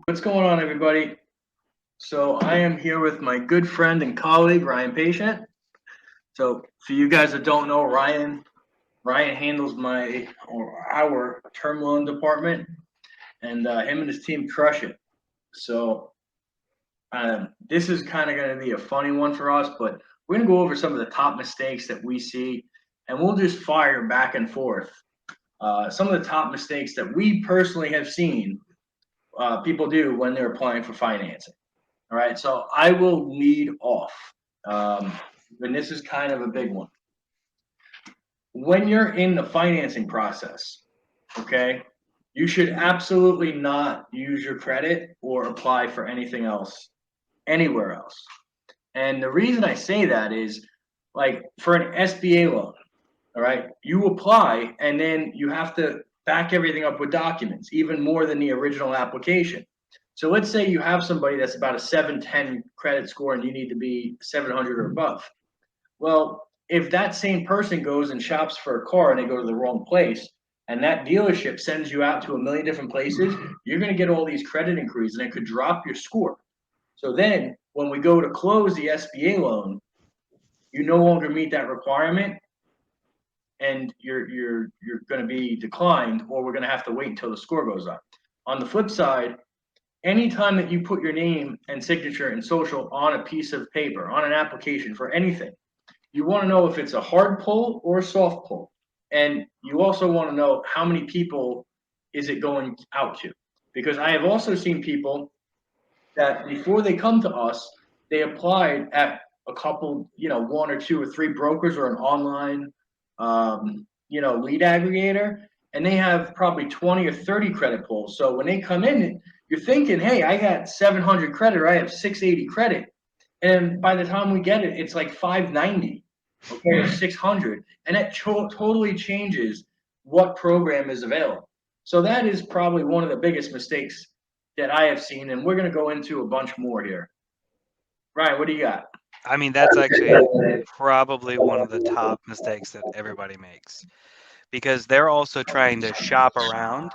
What's going on, everybody? So I am here with my good friend and colleague, Ryan Patient. So for you guys that don't know, Ryan handles my or our term loan department, and him and his team crush it. So this is kind of going to be a funny one for us, but we're going to go over some of the top mistakes that we see, and we'll just fire back and forth. Some of the top mistakes that we personally have seen people do when they're applying for financing. All right, so I will lead off. Um, and this is kind of a big one. When you're in the financing process, okay, you should absolutely not use your credit or apply for anything else anywhere else. And the reason I say that is like for an SBA loan, all right, you apply and then you have to back everything up with documents, even more than the original application. So let's say you have somebody that's about a 710 credit score and you need to be 700 or above. Well, if that same person goes and shops for a car and they go to the wrong place, and that dealership sends you out to a million different places, you're going to get all these credit inquiries and it could drop your score. So then when we go to close the SBA loan, you no longer meet that requirement and you're going to be declined, or we're going to have to wait until the score goes up. On the flip side, anytime that you put your name and signature and social on a piece of paper, on an application for anything, you want to know if it's a hard pull or a soft pull. And you also want to know how many people is it going out to. Because I have also seen people that before they come to us, they applied at a couple, one or two or three brokers or an online, lead aggregator, and they have probably 20 or 30 credit pulls. So when they come in, you're thinking, hey, I got 700 credit or I have 680 credit. And by the time we get it, it's like 590, okay, or 600. And that totally changes what program is available. So that is probably one of the biggest mistakes that I have seen, and we're going to go into a bunch more here. Ryan, what do you got? I mean, that's actually probably one of the top mistakes that everybody makes because they're also trying to shop around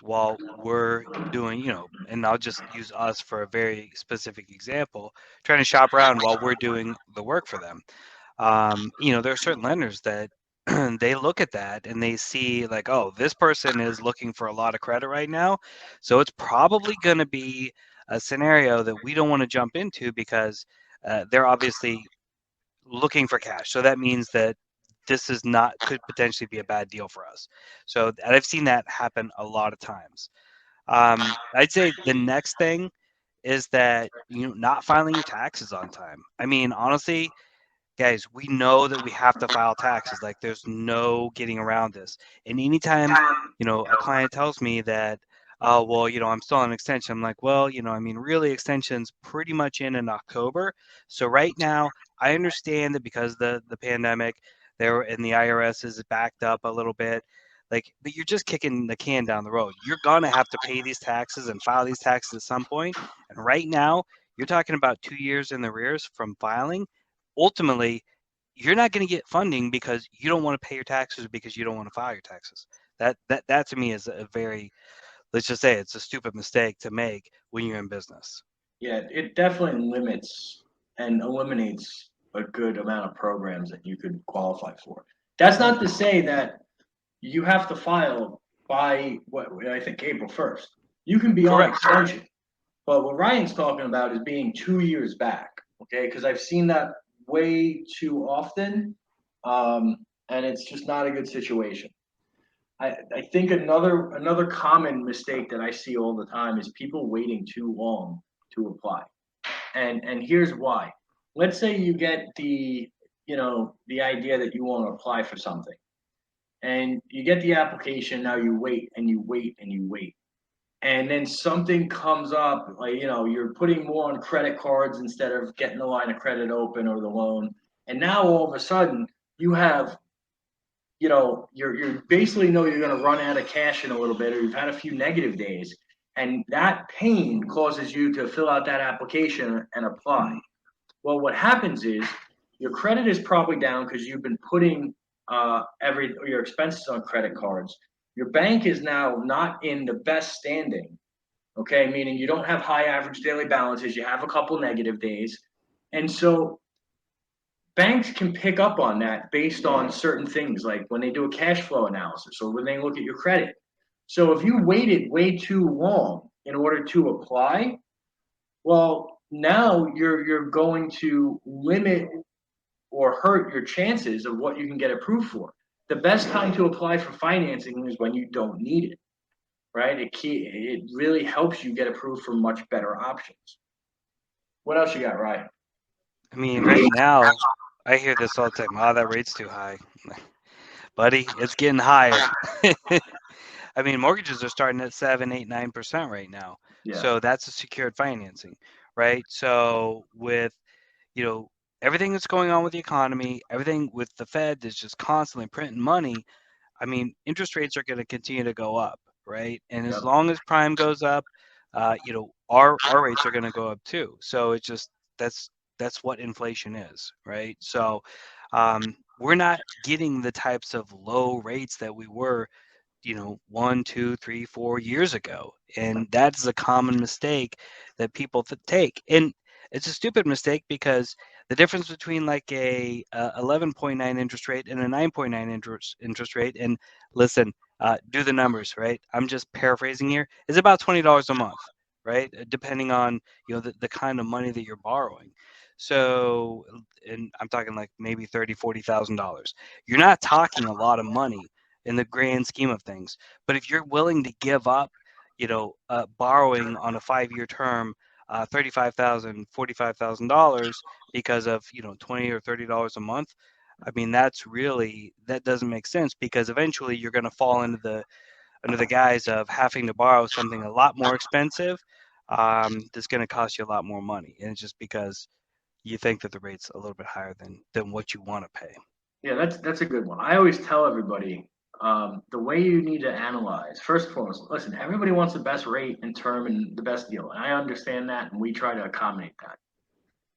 while we're doing, and I'll just use us for a very specific example, trying to shop around while we're doing the work for them. There are certain lenders that they look at that and they see like, oh, this person is looking for a lot of credit right now. So it's probably going to be a scenario that we don't want to jump into because they're obviously looking for cash. So that means that this is not could potentially be a bad deal for us. So I've seen that happen a lot of times. I'd say the next thing is that not filing your taxes on time. I mean, honestly, guys, we know that we have to file taxes. Like, there's no getting around this. And anytime, a client tells me that, oh, well, I'm still on extension. I'm like, well, I mean, really, extension's pretty much in October. So right now, I understand that because the pandemic, there and the IRS is backed up a little bit. Like, but you're just kicking the can down the road. You're gonna have to pay these taxes and file these taxes at some point. And right now, you're talking about 2 years in the rears from filing. Ultimately, you're not going to get funding because you don't want to pay your taxes because you don't want to file your taxes. That to me is a very, let's just say, it's a stupid mistake to make when you're in business. Yeah, it definitely limits and eliminates a good amount of programs that you could qualify for. That's not to say that you have to file by what I think April 1st. You can be on Correct. extension, but what Ryan's talking about is being 2 years back. Okay, because I've seen that way too often, and it's just not a good situation. I think another common mistake that I see all the time is people waiting too long to apply. And here's why. Let's say you get the idea that you want to apply for something. And you get the application, now you wait and you wait and you wait. And then something comes up, like you're putting more on credit cards instead of getting the line of credit open or the loan. And now all of a sudden you have you're basically know you're going to run out of cash in a little bit, or you've had a few negative days, and that pain causes you to fill out that application and apply. Well, what happens is your credit is probably down because you've been putting every your expenses on credit cards. Your bank is now not in the best standing, Okay, meaning you don't have high average daily balances, you have a couple negative days. And so banks can pick up on that based on certain things, like when they do a cash flow analysis or when they look at your credit. So if you waited way too long in order to apply, well, now you're going to limit or hurt your chances of what you can get approved for. The best time to apply for financing is when you don't need it, right? It really helps you get approved for much better options. What else you got, Ryan? I mean, right now, I hear this all the time. Oh, that rate's too high. Buddy, it's getting higher. I mean, mortgages are starting at 7, 8, 9% right now. Yeah, So that's a secured financing, right? So with, you know, everything that's going on with the economy, everything with the Fed that's just constantly printing money, I mean, interest rates are going to continue to go up, right? And as yep. long as prime goes up, our rates are going to go up too. So it's just that's what inflation is, right? So we're not getting the types of low rates that we were 1, 2, 3, 4 years ago. And that's a common mistake that people take. And it's a stupid mistake because the difference between like a 11.9 interest rate and a 9.9 interest rate, and listen, do the numbers, right? I'm just paraphrasing here, is about $20 a month, right? Depending on, the kind of money that you're borrowing. So, and I'm talking like maybe $30,000, $40,000. You're not talking a lot of money in the grand scheme of things. But if you're willing to give up, borrowing on a 5-year term, $35,000, $45,000 because of $20 or $30 a month, I mean that doesn't make sense, because eventually you're going to fall into the under the guise of having to borrow something a lot more expensive, that's going to cost you a lot more money, and it's just because you think that the rate's a little bit higher than what you want to pay. Yeah, that's a good one. I always tell everybody the way you need to analyze. First and foremost, listen. Everybody wants the best rate and term and the best deal, and I understand that, and we try to accommodate that.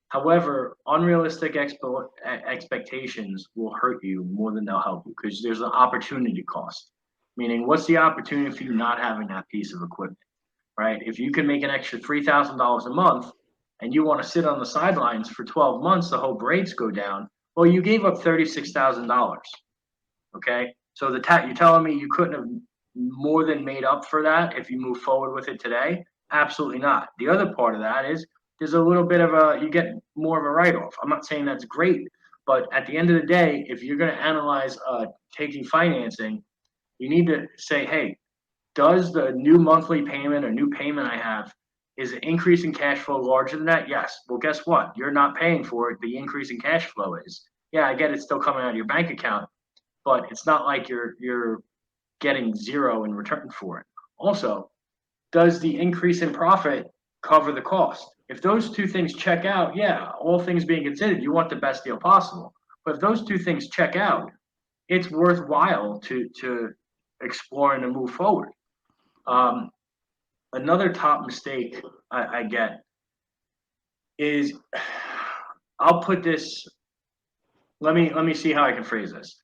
However, unrealistic expectations will hurt you more than they'll help you, because there's an opportunity cost. Meaning, what's the opportunity for you not having that piece of equipment, right? If you can make an extra $3,000 a month and you want to sit on the sidelines for 12 months to hope rates go down, well, you gave up $36,000. Okay, so you're telling me you couldn't have more than made up for that if you move forward with it today? Absolutely not. The other part of that is there's a little bit of you get more of a write off. I'm not saying that's great, but at the end of the day, if you're going to analyze taking financing, you need to say, hey, does the new monthly payment or new payment I have, is the increase in cash flow larger than that? Yes. Well, guess what? You're not paying for it. The increase in cash flow is. Yeah, I get it's still coming out of your bank account, but it's not like you're getting zero in return for it. Also, does the increase in profit cover the cost? If those two things check out, yeah, all things being considered, you want the best deal possible. But if those two things check out, it's worthwhile to explore and to move forward. Um, Another top mistake I get is I'll put this. Let me see how I can phrase this.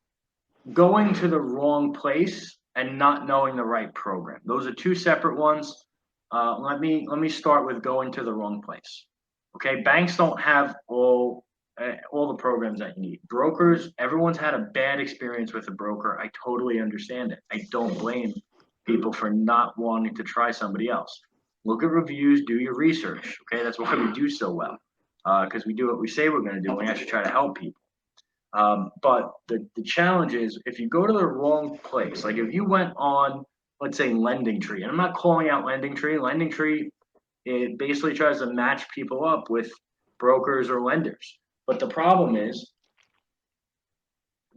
Going to the wrong place and not knowing the right program. Those are two separate ones. Let me start with going to the wrong place. Okay, banks don't have all the programs that you need. Brokers, everyone's had a bad experience with a broker. I totally understand it. I don't blame people for not wanting to try somebody else. Look at reviews, do your research. Okay, that's why we do so well, because we do what we say we're going to do. And we actually try to help people. But the challenge is if you go to the wrong place, like if you went on, let's say, Lending Tree, and I'm not calling out Lending Tree. Lending Tree, it basically tries to match people up with brokers or lenders. But the problem is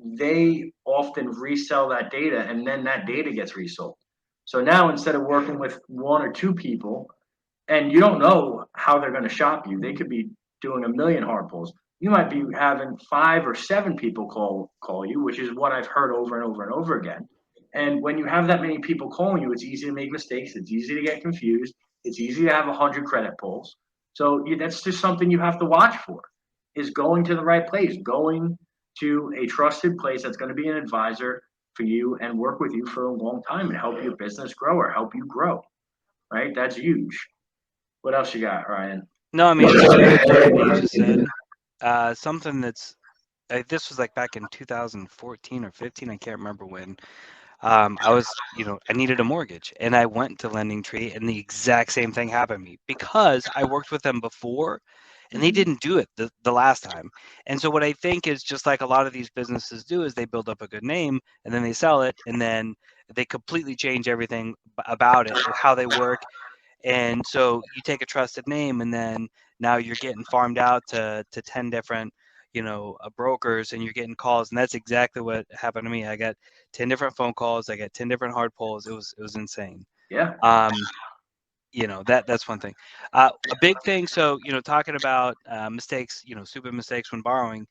they often resell that data, and then that data gets resold. So now instead of working with one or two people, and you don't know how they're going to shop you, they could be doing a million hard pulls. You might be having 5 or 7 people call you, which is what I've heard over and over and over again. And when you have that many people calling you, it's easy to make mistakes. It's easy to get confused. It's easy to have 100 credit pulls. So that's just something you have to watch for, is going to the right place, going to a trusted place that's going to be an advisor for you and work with you for a long time and help your business grow or help you grow. right? That's huge. What else you got, Ryan? No, I mean, it's very important what you just said. Something that's this was like back in 2014 or 15. I can't remember when. I was, I needed a mortgage, and I went to Lending Tree, and the exact same thing happened to me because I worked with them before, and they didn't do it the last time. And so what I think is just like a lot of these businesses do is they build up a good name, and then they sell it, and then they completely change everything about it, how they work. And so you take a trusted name, and then now you're getting farmed out to 10 different, brokers, and you're getting calls. And that's exactly what happened to me. I got 10 different phone calls. I got 10 different hard pulls. It was insane. Yeah. Um, that's one thing. A big thing. So, talking about mistakes, stupid mistakes when borrowing,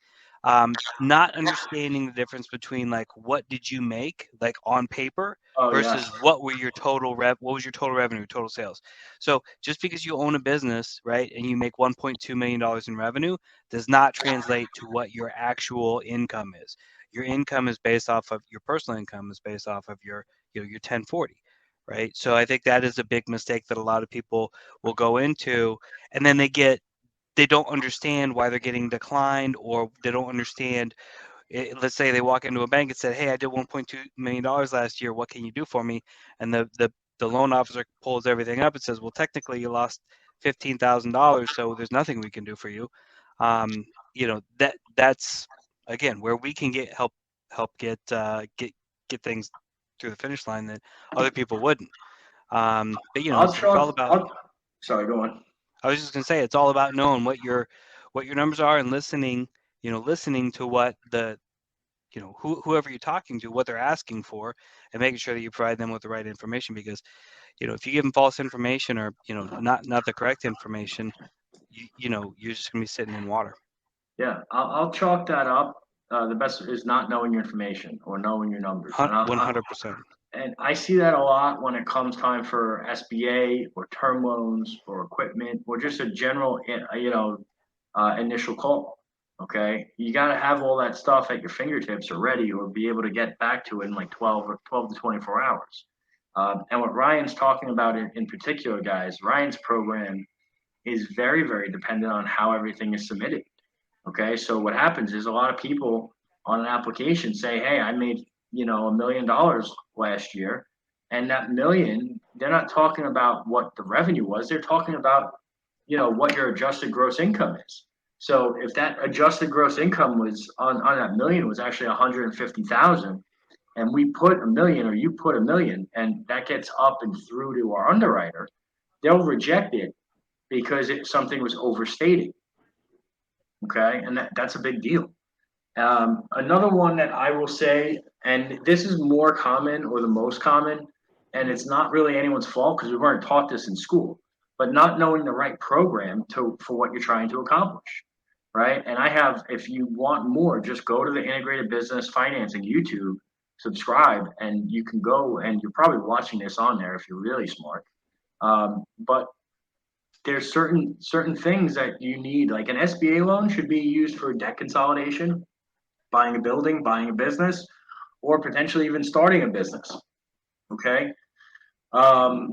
not understanding the difference between like what did you make like on paper Oh versus yes. what was your total revenue, total sales. So just because you own a business, right, and you make $1.2 million in revenue does not translate to what your actual income is. Your income is based off of your personal income is based off of your 1040, right? So I think that is a big mistake that a lot of people will go into, and then they don't understand why they're getting declined, or they don't understand. Let's say they walk into a bank and said, "Hey, I did $1.2 million last year. What can you do for me?" And the loan officer pulls everything up and says, "Well, technically, you lost $15,000, so there's nothing we can do for you." That's again where we can help get things through the finish line that other people wouldn't. But I'll it's all trust. about. Sorry, go on. I was just gonna say it's all about knowing what your numbers are, and listening. Listening to what whoever you're talking to, what they're asking for, and making sure that you provide them with the right information. Because if you give them false information, or not the correct information, you're just gonna be sitting in water. Yeah, I'll chalk that up. The best is not knowing your information or knowing your numbers, and 100%. I see that a lot when it comes time for SBA or term loans or equipment or just a general, initial call. Okay, you got to have all that stuff at your fingertips already, or be able to get back to it in like 12 to 24 hours. And what Ryan's talking about in particular, guys, Ryan's program is very, very dependent on how everything is submitted. Okay, so what happens is a lot of people on an application say, "Hey, I made $1 million last year," and that million, they're not talking about what the revenue was. They're talking about what your adjusted gross income is. So if that adjusted gross income was on that million was actually 150,000, and we put a million or you put a million, and that gets up and through to our underwriter, they'll reject it because something was overstated. Okay, and that's a big deal. Another one that I will say, and this is more common or the most common, and it's not really anyone's fault because we weren't taught this in school, but not knowing the right program for what you're trying to accomplish, right? And if you want more, just go to the Integrated Business Financing YouTube, subscribe, and you can go, and you're probably watching this on there if you're really smart. But there's certain things that you need, like an SBA loan should be used for debt consolidation, buying a building, buying a business, or potentially even starting a business. Okay.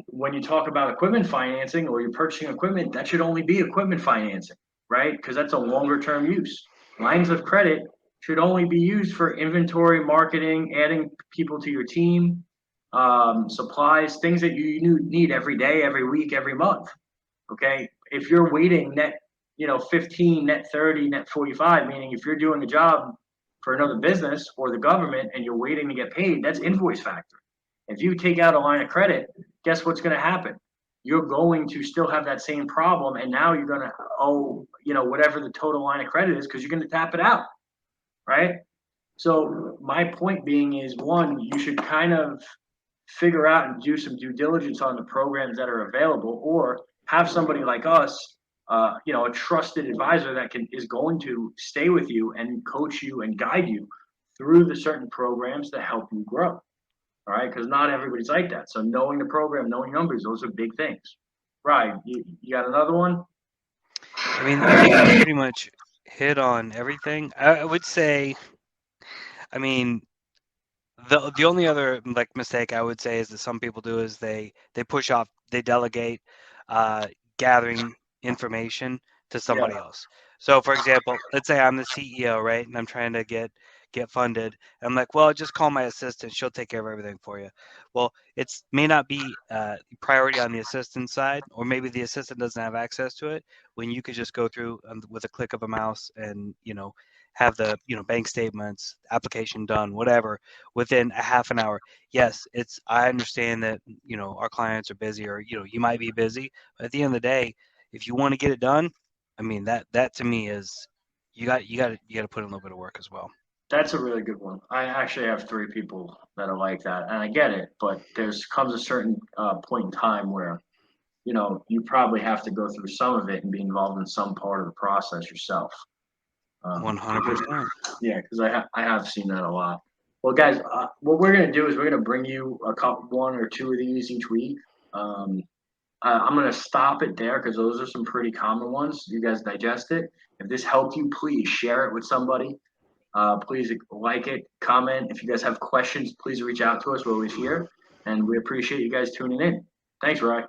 When you talk about equipment financing or you're purchasing equipment, that should only be equipment financing, right? Because that's a longer term use. Lines of credit should only be used for inventory, marketing, adding people to your team, supplies, things that you need every day, every week, every month. Okay. If you're waiting net, 15, net 30, net 45, meaning if you're doing a job for another business or the government and you're waiting to get paid, that's invoice factoring. If you take out a line of credit, guess what's going to happen? You're going to still have that same problem. And now you're going to owe, whatever the total line of credit is because you're going to tap it out. Right. So my point being is, one, you should kind of figure out and do some due diligence on the programs that are available, or have somebody like us, a trusted advisor that is going to stay with you and coach you and guide you through the certain programs to help you grow. All right, because not everybody's like that. So knowing the program, knowing numbers, those are big things. Right? You got another one? I mean, I think you pretty much hit on everything. I would say, I mean, The only other like mistake I would say is that some people do is they push off, they delegate uh, gathering information to Yeah, somebody else. So for example, let's say I'm the CEO, right, and I'm trying to get funded. I'm like, well, just call my assistant; she'll take care of everything for you. Well, it's may not be priority on the assistant side, or maybe the assistant doesn't have access to it. When you could just go through with a click of a mouse and have the bank statements, application done, whatever within a half an hour. Yes, I understand that, our clients are busy or, you might be busy, but at the end of the day, if you want to get it done, I mean, that to me is you got to put in a little bit of work as well. that's a really good one. I actually have three people that are like that, and I get it. But there's comes a certain point in time where you probably have to go through some of it and be involved in some part of the process yourself. Because 100%. yeah, because I have seen that a lot. Well, guys, what we're gonna do is we're gonna bring you one or two of these each week. Um, I'm gonna stop it there because those are some pretty common ones. You guys digest it. If this helped you, please share it with somebody. Please like it, comment. If you guys have questions, please reach out to us. We're always here, and we appreciate you guys tuning in. Thanks, Rye.